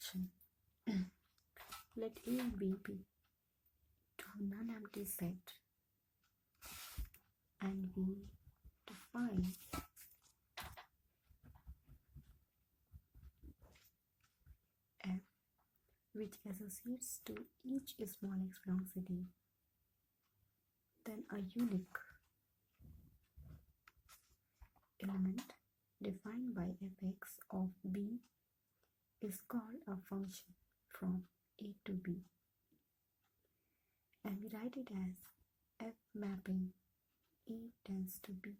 function. Let A and B be two non-empty set, and we define f which associates to each small x belongs to D. Then a unique element defined by fx of B is called a function from A to B, and we write it as f mapping A tends to B.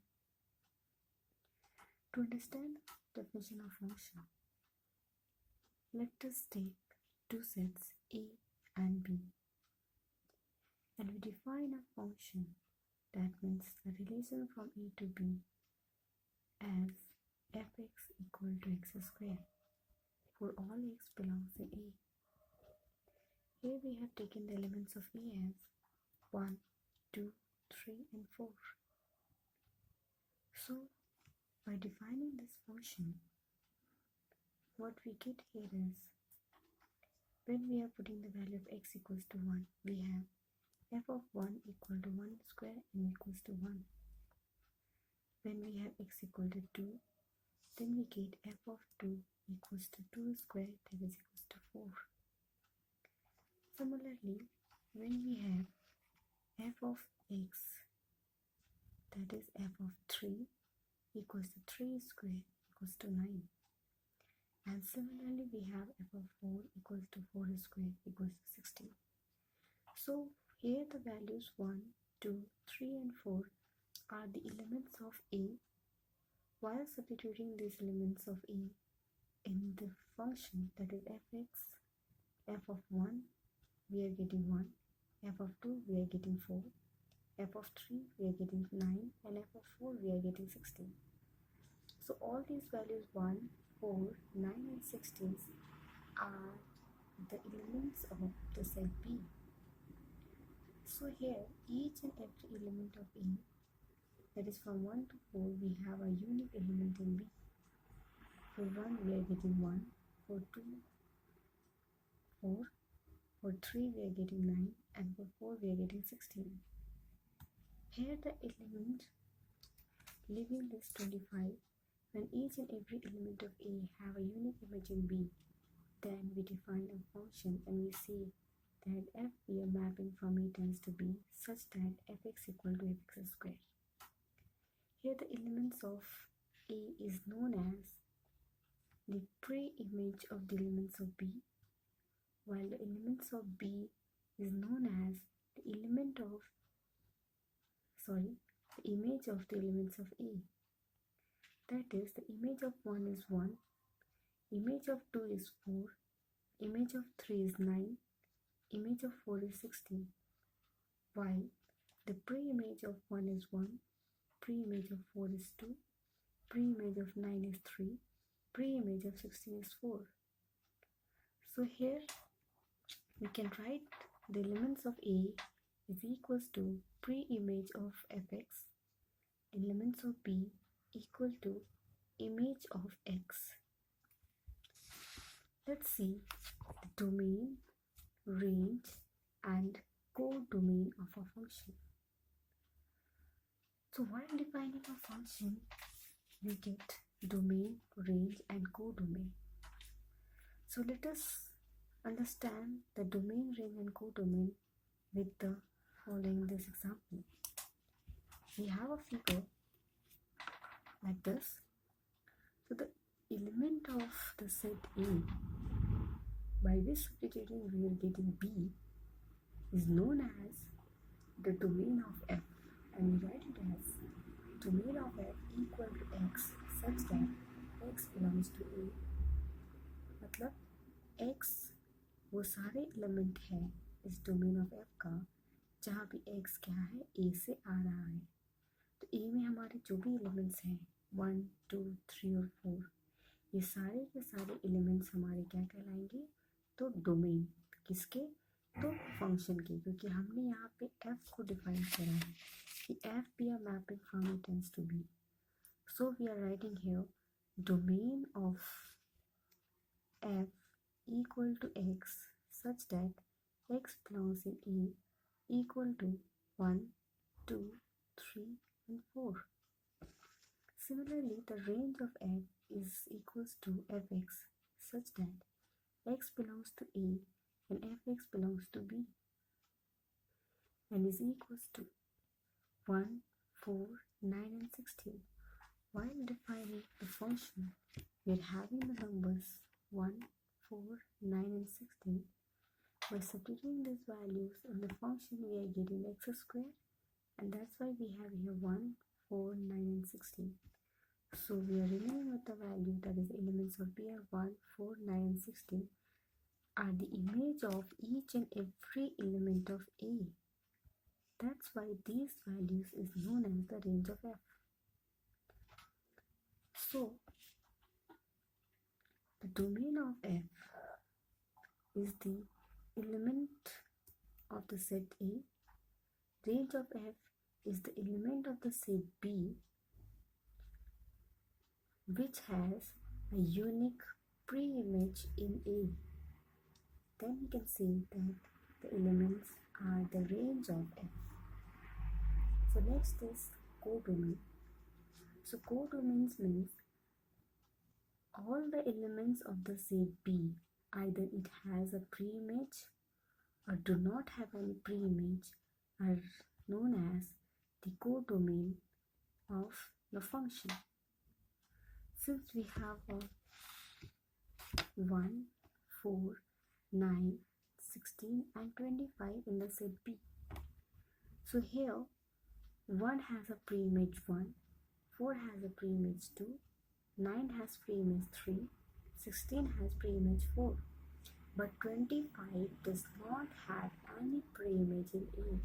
To understand the definition of function, let us take two sets A and B, and we define a function, that means the relation from A to B, as fx equal to x square for all x belongs in A. Here we have taken the elements of A as 1, 2, 3 and 4. So by defining this function, what we get here is, when we are putting the value of x equals to 1, we have f of 1 equal to 1 square and equals to 1. When we have x equal to 2, then we get f of 2 equals to 2 square, that is equals to 4. Similarly, when we have f of x, that is f of 3 equals to 3 square equals to 9. And similarly, we have f of 4 equals to 4 square equals to 16. So here the values 1, 2, 3 and 4 are the elements of A. While substituting these elements of A in the function, that is fx, f of 1 we are getting 1, f of 2 we are getting 4, f of 3 we are getting 9 and f of 4 we are getting 16. So all these values 1, 4, 9 and 16 are the elements of the set B. So here each and every element of A, that is from 1 to 4, we have a unique element in B. For 1 we are getting 1, for 2, 4, for 3 we are getting 9 and for 4 we are getting 16. Here the element leaving this 25, when each and every element of A have a unique image in B, then we define a function and we say that f be a mapping from A tends to B such that fx equal to fx square. Here the elements of A is known as the pre-image of the elements of B, while the elements of B is known as the image of the elements of A. That is, the image of 1 is 1, image of 2 is 4, image of 3 is 9, image of 4 is 16, while the pre-image of 1 is 1, pre-image of 4 is 2, pre-image of 9 is 3, pre-image of 16 is 4. So here we can write the elements of A is equals to pre-image of fx, elements of B equal to image of x. Let's see the domain, range and codomain of a function. So while defining a function, we get domain, range and codomain. So let us understand the domain, range and codomain with the following this example. We have a figure like this. So the element of the set A, by which substituting we are getting B, is known as the domain of f, and we write it as domain of f equal to x such that x belongs to A. मतलब x वो सारे element है इस domain of f का जहाँ भी x क्या है, A से आ रहा है. तो A में हमारे जो भी एलिमेंट्स हैं 1, 2, 3 और 4, ये सारे के सारे एलिमेंट्स हमारे क्या कहलाएंगे, तो डोमेन. किसके, तो फंक्शन के, क्योंकि हमने यहाँ पे f को डिफाइन करा है कि f be a mapping from A tends to B. So we are writing here domain of f equal to x such that x belongs in A equal to 1, 2, 3 and 4. Similarly, the range of f is equals to fx such that x belongs to A and fx belongs to B and is equals to 1, 4, 9 and 16. While defining the function, we are having the numbers 1, 4, 9 and 16. By substituting these values in the function, we are getting x squared, and that's why we have here 1, 4, 9 and 16. So we are remaining with the value, that is elements of B are 1, 4, 9 and 16 are the image of each and every element of A. That's why these values is known as the range of f. So the domain of f is the element of the set A. Range of f is the element of the set B which has a unique pre-image in A. Then we can say that the elements are the range of f. So next is codomain. So codomains means all the elements of the set B, either it has a pre-image or do not have any pre-image, are known as the codomain of the function. Since we have a 1, 4, 9, 16 and 25 in the set B. So here 1 has a pre-image 1, 4 has a pre-image 2, 9 has pre-image 3, 16 has pre-image 4. But 25 does not have any pre-image in A.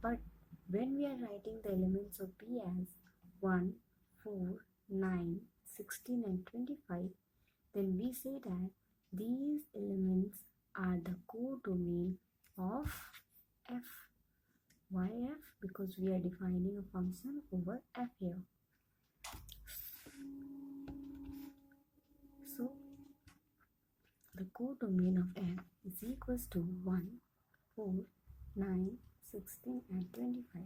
But when we are writing the elements of B as 1, 4, 9, 16 and 25, then we say that these elements are the codomain of f. Why f? Because we are defining a function over f here. So the codomain of f is equals to 1, 4, 9, 16 and 25.